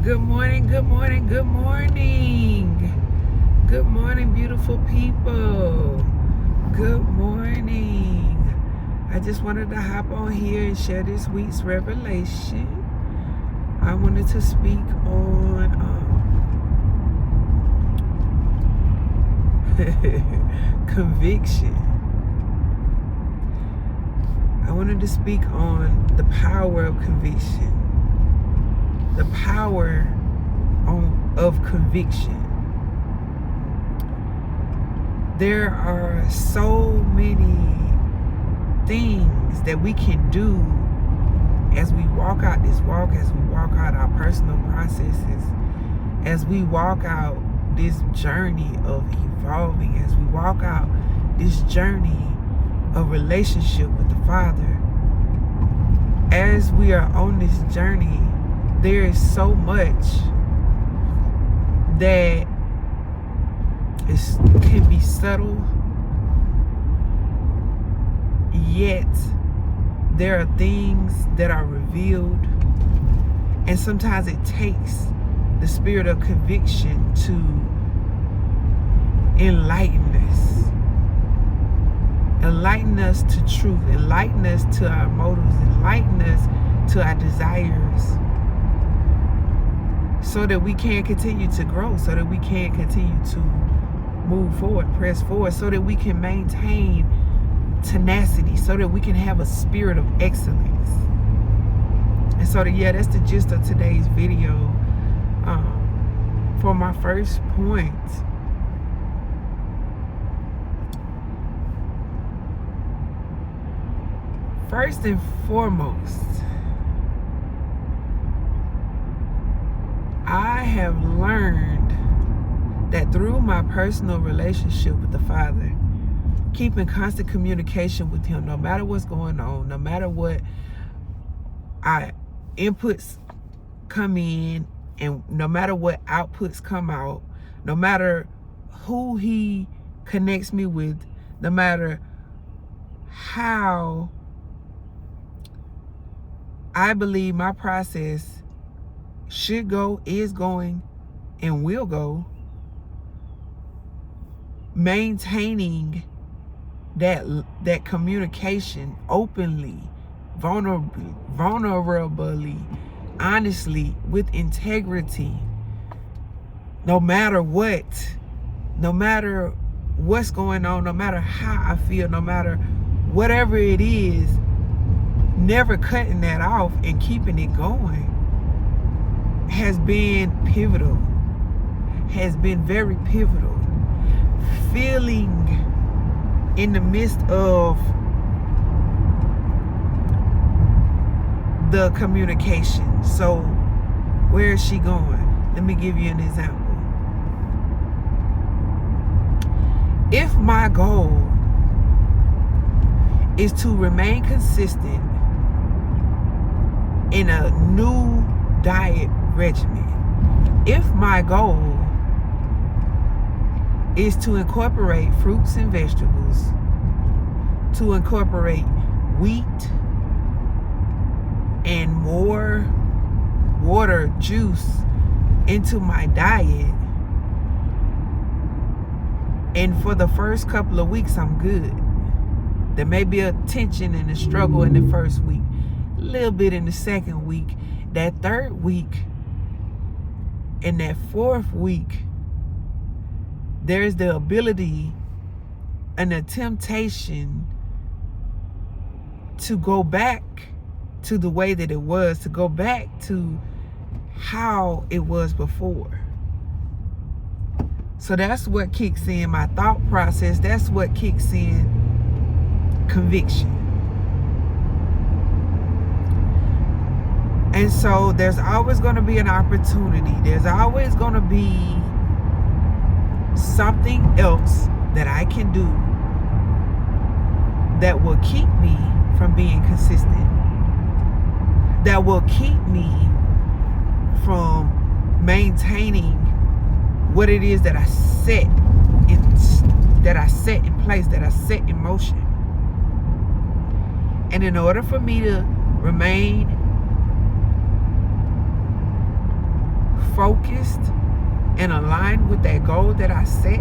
Good morning, good morning, good morning. Good morning, beautiful people. Good morning. I just wanted to hop on here and share this week's revelation. I wanted to speak on conviction. I wanted to speak on the power of conviction. The power of conviction. There are so many things that we can do as we walk out this walk, as we walk out our personal processes, as we walk out this journey of evolving, as we walk out this journey of relationship with the Father. As we are on this journey, there is so much that can be subtle, yet there are things that are revealed, and sometimes it takes the spirit of conviction to enlighten us to truth, enlighten us to our motives, enlighten us to our desires, so that we can continue to grow, so that we can continue to move forward, press forward, so that we can maintain tenacity, so that we can have a spirit of excellence. And so that's the gist of today's video. For my first point, first and foremost, I have learned that through my personal relationship with the Father, keeping constant communication with Him, no matter what's going on, no matter what our inputs come in, and no matter what outputs come out, no matter who He connects me with, no matter how I believe my process should go, is going, and will go, maintaining that communication openly, vulnerably, honestly, with integrity, no matter what's going on, no matter how I feel, no matter whatever it is, never cutting that off and keeping it going has been pivotal, has been very pivotal. Feeling in the midst of the communication. So where is she going? Let me give you an example. If my goal is to remain consistent in a new diet regimen, if my goal is to incorporate fruits and vegetables, to incorporate wheat and more water, juice into my diet, and for the first couple of weeks I'm good. There may be a tension and a struggle in the first week, a little bit in the second week, that third week, and that fourth week, there's the ability and the temptation to go back to the way that it was, to go back to how it was before. So that's what kicks in my thought process. That's what kicks in conviction. And so there's always going to be an opportunity. There's always going to be something else that I can do that will keep me from being consistent, that will keep me from maintaining what it is that I set in place, that I set in motion. And in order for me to remain focused and aligned with that goal that I set.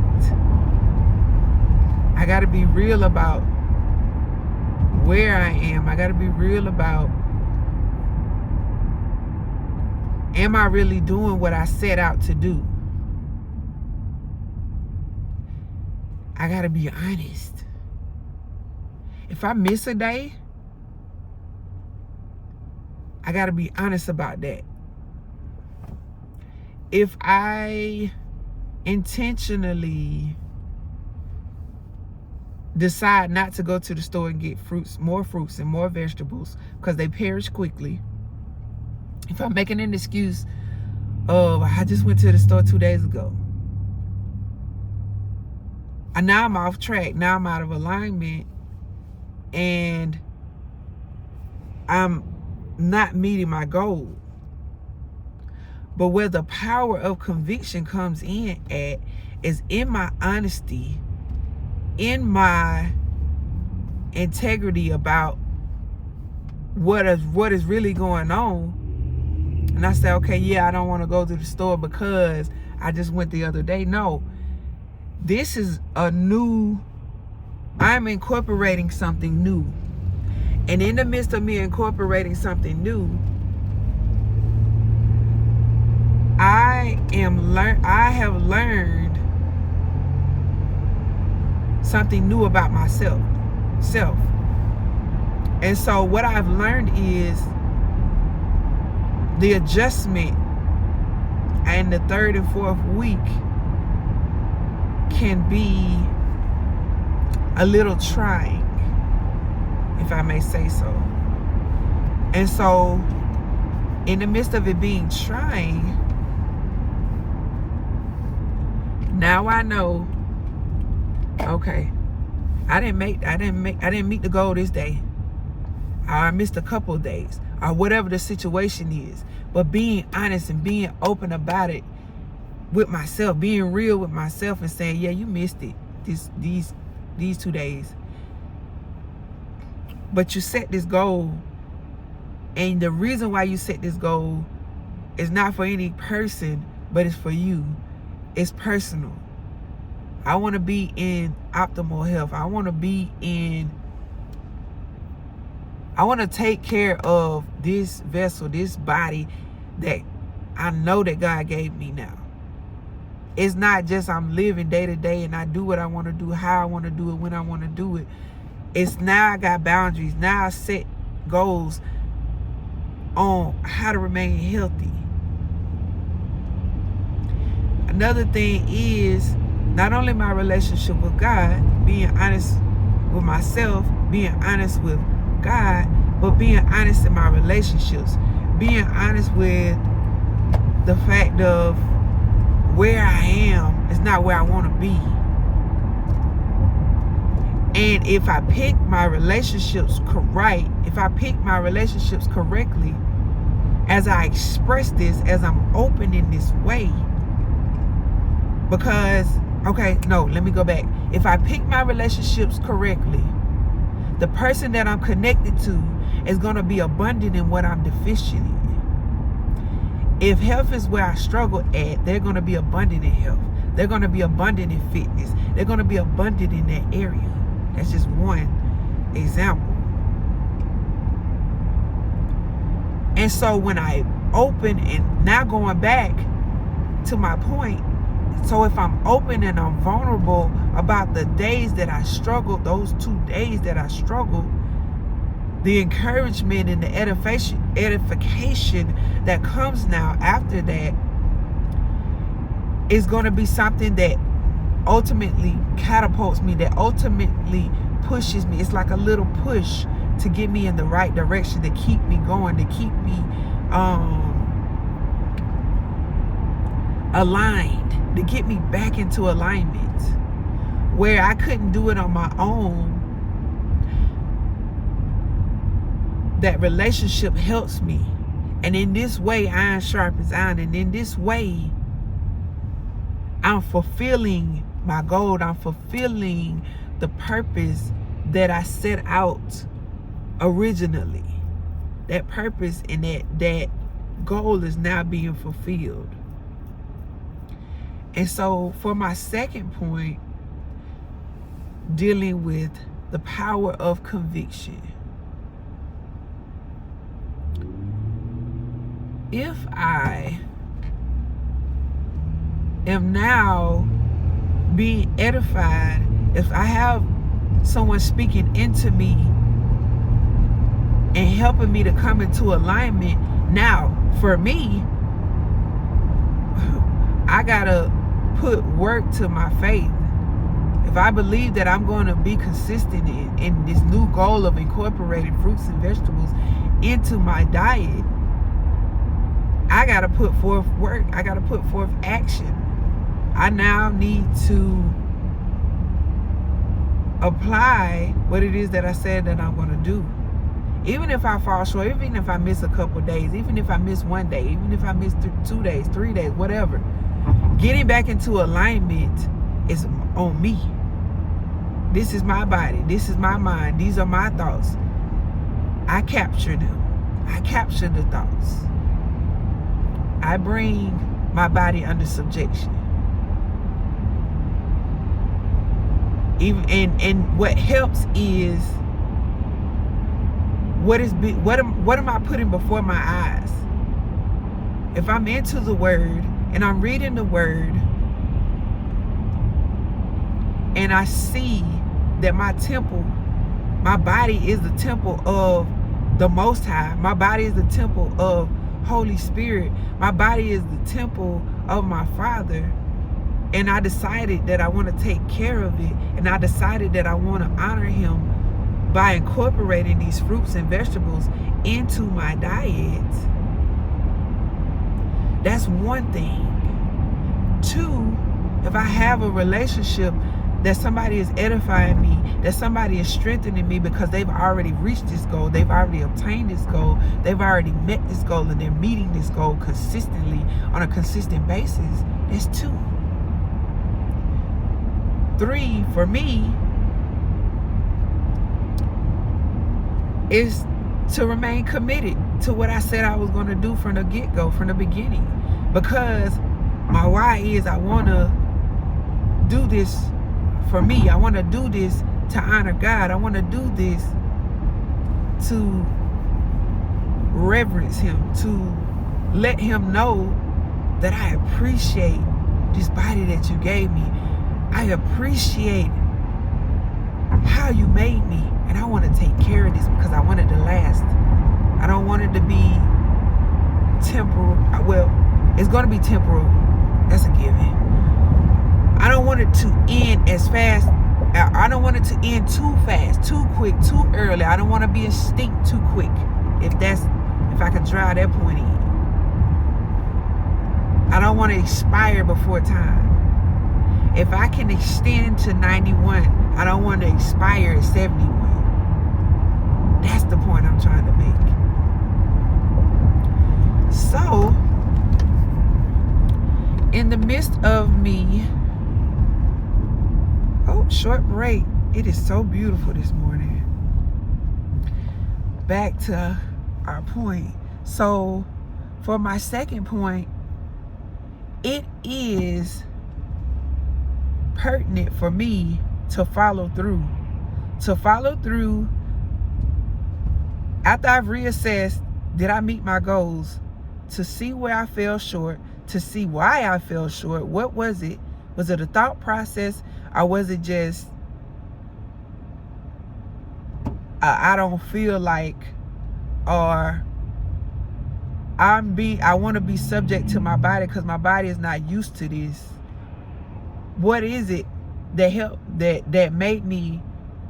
I got to be real about where I am. I got to be real about, am I really doing what I set out to do? I got to be honest. If I miss a day, I got to be honest about that. If I intentionally decide not to go to the store and get more fruits and more vegetables because they perish quickly, if I'm making an excuse of, I just went to the store 2 days ago, and now I'm off track, now I'm out of alignment, and I'm not meeting my goal. But where the power of conviction comes in at is in my honesty, in my integrity about what is really going on. And I say, okay, yeah, I don't want to go to the store because I just went the other day. No, this is I'm incorporating something new. And in the midst of me incorporating something new, I have learned something new about myself. And so what I've learned is the adjustment and the third and fourth week can be a little trying, if I may say so. And so in the midst of it being trying, now I know, okay, I didn't meet the goal this day. I missed a couple of days, or whatever the situation is. But being honest and being open about it with myself, being real with myself and saying, yeah, you missed it these 2 days. But you set this goal, and the reason why you set this goal is not for any person, but it's for you. It's personal. I want to be in optimal health. I want to take care of this vessel, this body that I know that God gave me now. It's not just I'm living day to day and I do what I want to do, how I want to do it, when I want to do it. It's now I got boundaries. Now I set goals on how to remain healthy. Another thing is not only my relationship with God, being honest with myself, being honest with God, but being honest in my relationships, being honest with the fact of where I am is not where I want to be. And if I pick my relationships if I pick my relationships correctly, as I express this, as I'm open in this way, because, okay, no, let me go back. If I pick my relationships correctly, the person that I'm connected to is going to be abundant in what I'm deficient in. If health is where I struggle at, they're going to be abundant in health. They're going to be abundant in fitness. They're going to be abundant in that area. That's just one example. And so when I open, and now going back to my point, so if I'm open and I'm vulnerable about the days that I struggled, those 2 days that I struggled, the encouragement and the edification that comes now after that is going to be something that ultimately catapults me, that ultimately pushes me. It's like a little push to get me in the right direction, to keep me going, to keep me aligned, to get me back into alignment where I couldn't do it on my own. That relationship helps me, and in this way iron sharpens iron, and in this way I'm fulfilling my goal. I'm fulfilling the purpose that I set out originally. That purpose and that goal is now being fulfilled. And so for my second point, dealing with the power of conviction. If I am now being edified, if I have someone speaking into me and helping me to come into alignment, now for me, I gotta put work to my faith. If I believe that I'm going to be consistent in this new goal of incorporating fruits and vegetables into my diet, I got to put forth work. I got to put forth action. I now need to apply what it is that I said that I'm going to do. Even if I fall short, even if I miss a couple days, even if I miss one day, even if I miss 2 days, 3 days, whatever, getting back into alignment is on me. This is my body. This is my mind. These are my thoughts. I capture them. I capture the thoughts. I bring my body under subjection. Even and what helps is what am I putting before my eyes? If I'm into the word and I'm reading the word and I see that my temple, my body is the temple of the Most High. My body is the temple of Holy Spirit. My body is the temple of my Father. And I decided that I want to take care of it. And I decided that I want to honor Him by incorporating these fruits and vegetables into my diet. That's one thing. 2, if I have a relationship that somebody is edifying me, that somebody is strengthening me because they've already reached this goal, they've already obtained this goal, they've already met this goal, and they're meeting this goal consistently on a consistent basis, that's 2. 3, for me, is to remain committed to what I said I was going to do from the get-go, from the beginning. Because my why is I want to do this for me. I want to do this to honor God. I want to do this to reverence Him, to let Him know that I appreciate this body that you gave me. I appreciate how you made me, and I want to take care of this because I want it to last. I don't want it to be temporal. Well, it's going to be temporal. That's a given. I don't want it to end as fast. I don't want it to end too fast, too quick, too early. I don't want to be extinct too quick. If I could drive that point in. I don't want to expire before time. If I can extend to 91, I don't want to expire at 71. That's the point I'm trying to make. So, in the midst of me, short break. It is so beautiful this morning. Back to our point. So, for my second point, it is pertinent for me to follow through. To follow through after I've reassessed, did I meet my goals? To see where I fell short, to see why I fell short. What was it? Was it a thought process, or was it just I don't feel like, or I want to be subject to my body because my body is not used to this. What is it that made me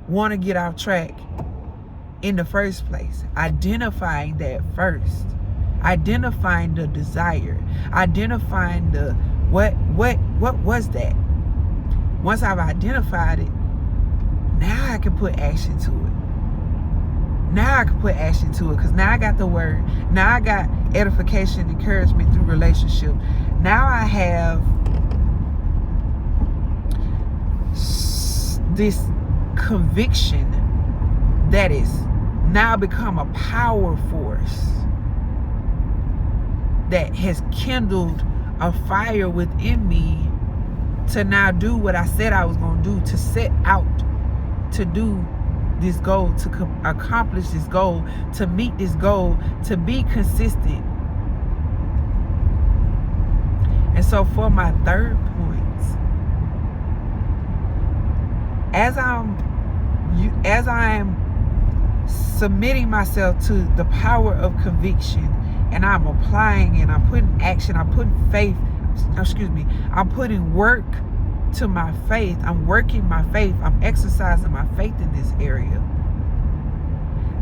want to get off track in the first place? Identifying that first. Identifying the desire. Identifying the what was that? Once I've identified it, now I can put action to it. Now I can put action to it because now I got the word. Now I got edification, encouragement through relationship. Now I have this conviction that is now become a power force that has kindled a fire within me to now do what I said I was going to do, to set out to do this goal, to accomplish this goal, to meet this goal, to be consistent. And so for my third point, as I am submitting myself to the power of conviction, and I'm applying and I'm putting action, I'm putting I'm putting work to my faith. I'm working my faith. I'm exercising my faith in this area.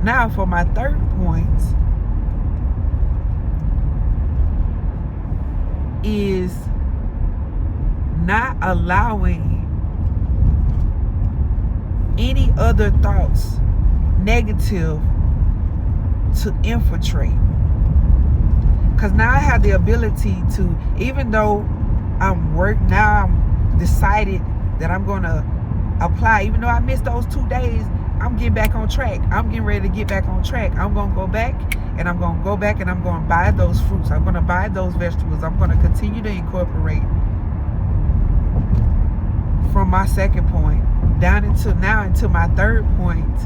Now for my third point is not allowing any other thoughts, negative, to infiltrate. Because now I have the ability to, even though I'm decided that I'm going to apply, even though I missed those 2 days, I'm getting back on track. I'm getting ready to get back on track. I'm going to go back, and I'm going to go back, and I'm going to buy those fruits. I'm going to buy those vegetables. I'm going to continue to incorporate from my second point down into my third point.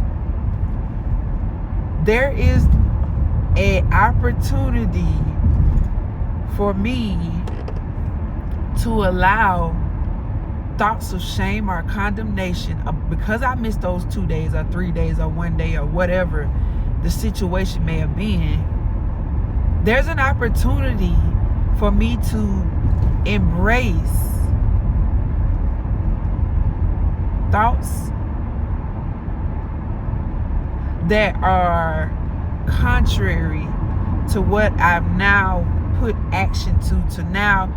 There is an opportunity for me to allow thoughts of shame or condemnation because I missed those 2 days or 3 days or 1 day or whatever the situation may have been. There's an opportunity for me to embrace thoughts that are contrary to what I've now put action to now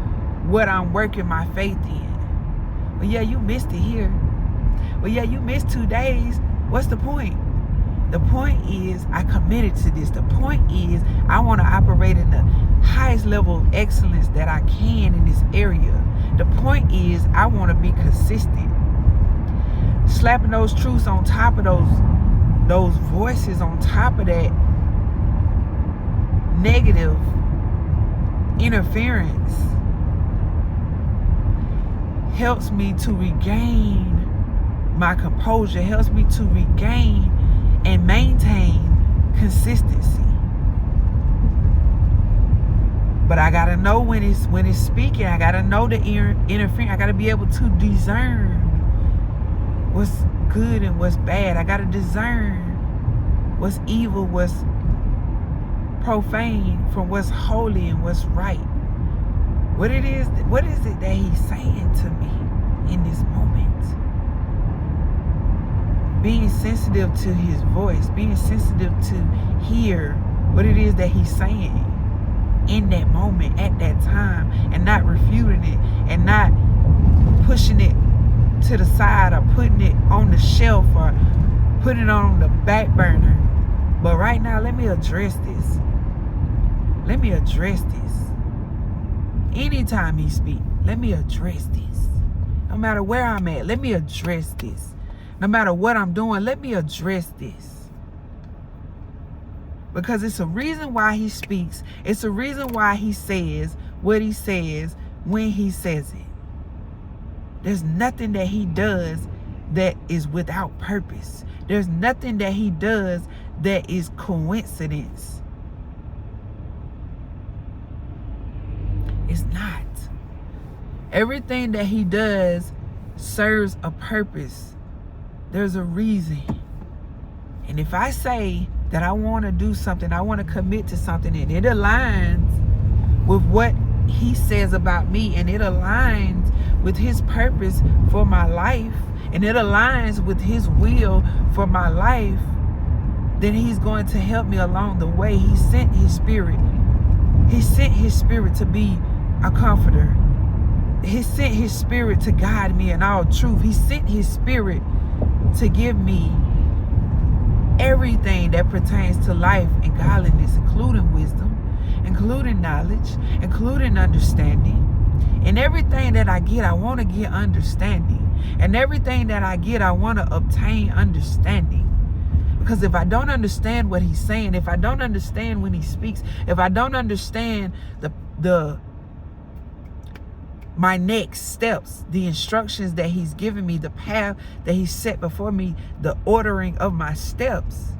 what I'm working my faith in. Well, yeah, you missed it here. Well, yeah, you missed 2 days. What's the point? The point is I committed to this. The point is I want to operate in the highest level of excellence that I can in this area. The point is I want to be consistent. Slapping those truths on top of those voices, on top of that negative interference, helps me to regain my composure, helps me to regain and maintain consistency. But I gotta know when it's speaking. I gotta know the interference. I gotta be able to discern what's good and what's bad. I gotta discern what's evil, what's profane from what's holy and what's right. What is it that he's saying to me in this moment? Being sensitive to his voice, being sensitive to hear what it is that he's saying in that moment, at that time, and not refuting it and not pushing it to the side or putting it on the shelf or putting it on the back burner. But right now, let me address this. Let me address this. Anytime he speaks, let me address this. No matter where I'm at, let me address this. No matter what I'm doing, let me address this. Because it's a reason why he speaks. It's a reason why he says what he says when he says it. There's nothing that he does that is without purpose. There's nothing that he does that is coincidence. It's not. Everything that he does serves a purpose. There's a reason. And if I say that I want to do something, I want to commit to something, and it aligns with what he says about me, and it aligns with his purpose for my life, and it aligns with his will for my life, then he's going to help me along the way. He sent his spirit. He sent his spirit to be a comforter. He sent his spirit to guide me in all truth. He sent his spirit to give me everything that pertains to life and godliness, including wisdom, including knowledge, including understanding. And everything that I get, I want to get understanding. And everything that I get, I want to obtain understanding. Because if I don't understand what he's saying, if I don't understand when he speaks, if I don't understand the my next steps, the instructions that he's given me, the path that he set before me, the ordering of my steps,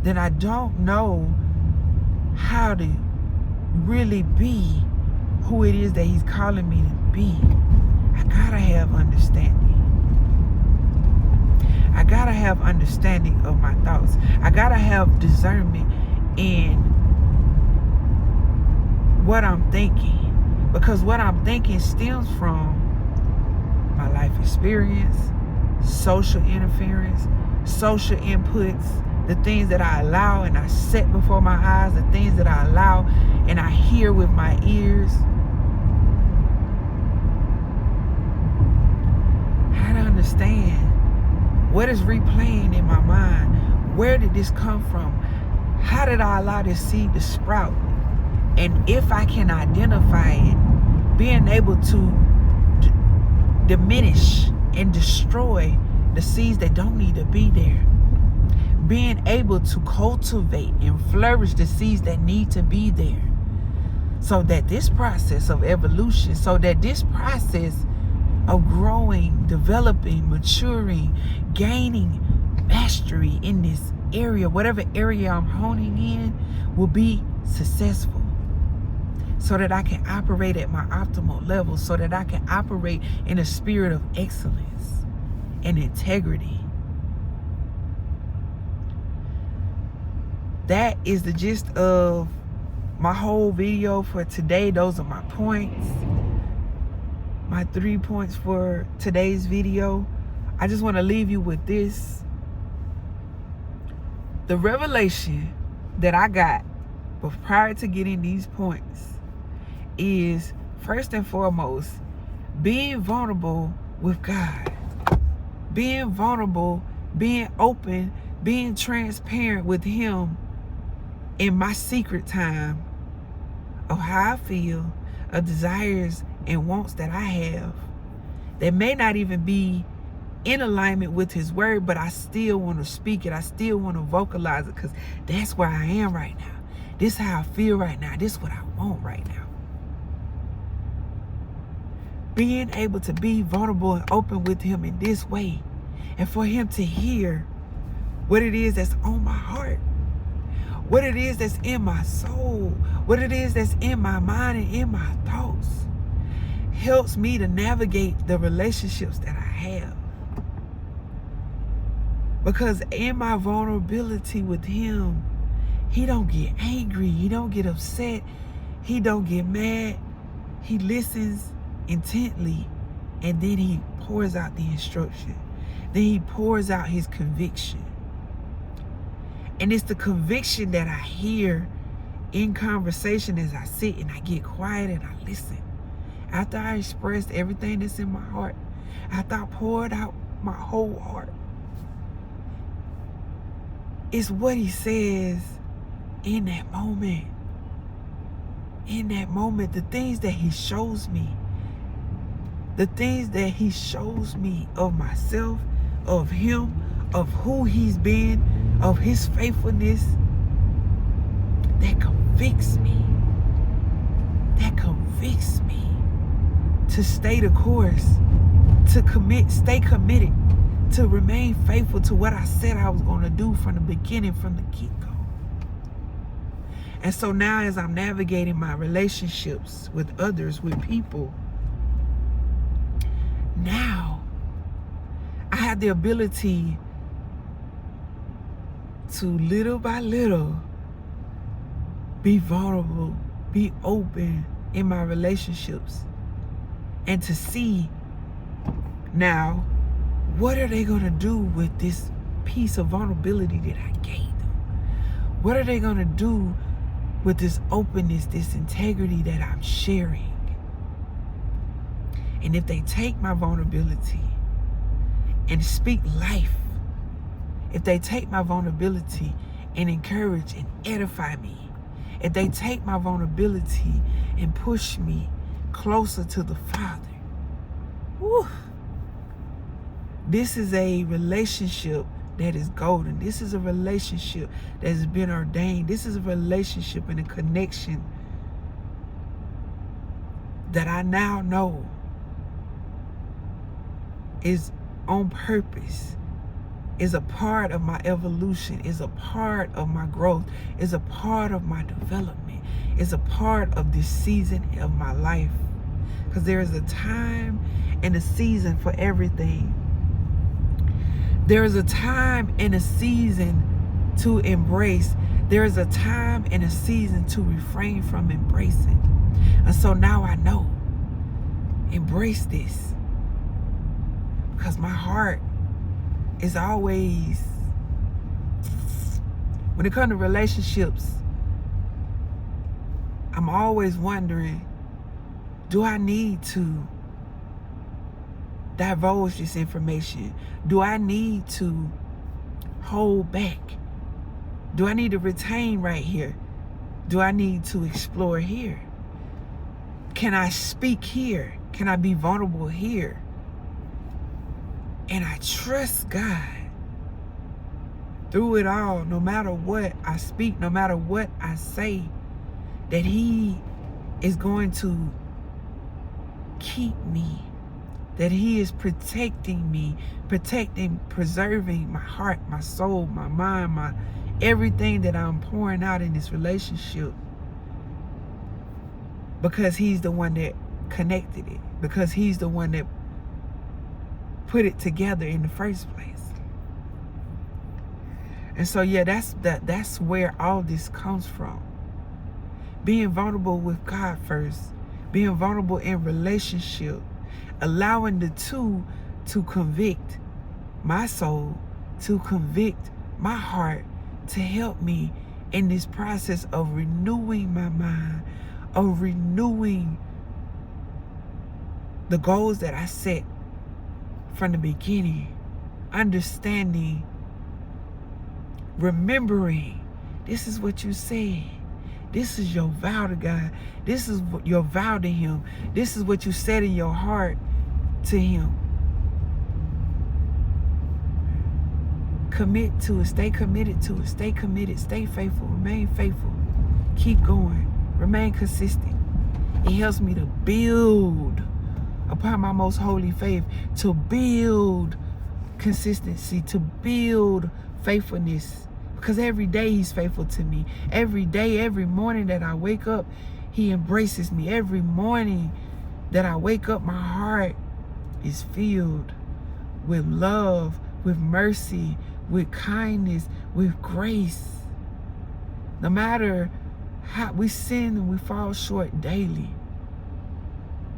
then I don't know how to really be who it is that he's calling me to be. I gotta have understanding. I gotta have understanding of my thoughts. I gotta have discernment in what I'm thinking. Because what I'm thinking stems from my life experience, social interference, social inputs, the things that I allow and I set before my eyes, the things that I allow and I hear with my ears. How to understand what is replaying in my mind. Where did this come from? How did I allow this seed to sprout? And if I can identify it, being able to diminish and destroy the seeds that don't need to be there. Being able to cultivate and flourish the seeds that need to be there. So that this process of evolution, so that this process of growing, developing, maturing, gaining mastery in this area, whatever area I'm honing in, will be successful. So that I can operate at my optimal level, so that I can operate in a spirit of excellence and integrity. That is the gist of my whole video for today. Those are my points. My 3 points for today's video. I just want to leave you with this. The revelation that I got prior to getting these points is, first and foremost, being vulnerable with God. Being vulnerable, being open, being transparent with Him in my secret time of how I feel, of desires and wants that I have that may not even be in alignment with His word, but I still want to speak it. I still want to vocalize it because that's where I am right now. This is how I feel right now. This is what I want right now. Being able to be vulnerable and open with Him in this way, and for Him to hear what it is that's on my heart, what it is that's in my soul, what it is that's in my mind and in my thoughts, helps me to navigate the relationships that I have. Because in my vulnerability with Him, He don't get angry, He don't get upset, He don't get mad. He listens intently, and then He pours out the instruction. Then He pours out His conviction. And it's the conviction that I hear in conversation as I sit and I get quiet and I listen. After I expressed everything that's in my heart, after I poured out my whole heart, it's what He says in that moment. In that moment, the things that He shows me, the things that He shows me of myself, of Him, of who He's been, of His faithfulness, that convicts me. That convicts me to stay the course, to stay committed, to remain faithful to what I said I was going to do from the beginning, from the get-go. And so now as I'm navigating my relationships with others, with people, now I have the ability to little by little be vulnerable, be open in my relationships, and to see now what are they going to do with this piece of vulnerability that I gave them? What are they going to do with this openness, this integrity that I'm sharing? And if they take my vulnerability and speak life, if they take my vulnerability and encourage and edify me, if they take my vulnerability and push me closer to the Father, whew, this is a relationship that is golden. This is a relationship that has been ordained. This is a relationship and a connection that I now know is on purpose, is a part of my evolution, is a part of my growth, is a part of my development, is a part of this season of my life. Because there is a time and a season for everything. There is a time and a season to embrace. There is a time and a season to refrain from embracing. And so now I know, embrace this. Because my heart is always, when it comes to relationships, I'm always wondering, do I need to divulge this information? Do I need to hold back? Do I need to retain right here? Do I need to explore here? Can I speak here? Can I be vulnerable here? And I trust God through it all, no matter what I speak, no matter what I say, that He is going to keep me, that He is protecting me, preserving my heart, my soul, my mind, my everything that I'm pouring out in this relationship, because He's the one that connected it, because He's the one that put it together in the first place. And so yeah, that's where all this comes from. Being vulnerable with God first, being vulnerable in relationship, allowing the two to convict my soul, to convict my heart, to help me in this process of renewing my mind, of renewing the goals that I set from the beginning, understanding, remembering, this is what you said. This is your vow to God. This is your vow to Him. This is what you said in your heart to Him. Commit to it. Stay committed to it. Stay committed. Stay faithful. Remain faithful. Keep going. Remain consistent. It helps me to build upon my most holy faith, to build consistency, to build faithfulness. Because every day He's faithful to me. Every day, every morning that I wake up, He embraces me. Every morning that I wake up, my heart is filled with love, with mercy, with kindness, with grace. No matter how we sin and we fall short daily.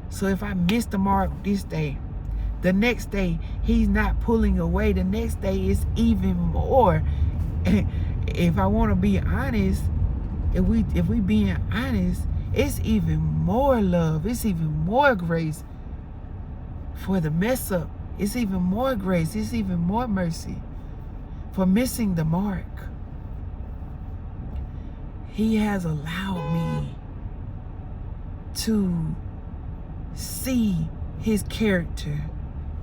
So if I miss the mark this day, the next day He's not pulling away. The next day is even more. If I want to be honest, if we being honest, it's even more love. It's even more grace for the mess up. It's even more grace. It's even more mercy for missing the mark. He has allowed me to see His character,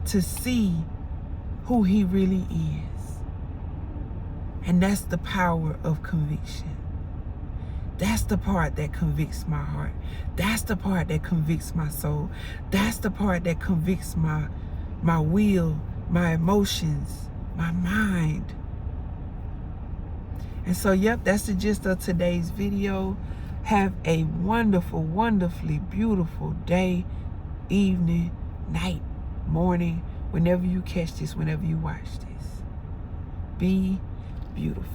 to see who He really is. And that's the power of conviction. That's the part that convicts my heart. That's the part that convicts my soul. That's the part that convicts my will, my emotions, my mind. And so, yep, that's the gist of today's video. Have a wonderful, wonderfully beautiful day, evening, night, morning, whenever you catch this, whenever you watch this. Be beautiful.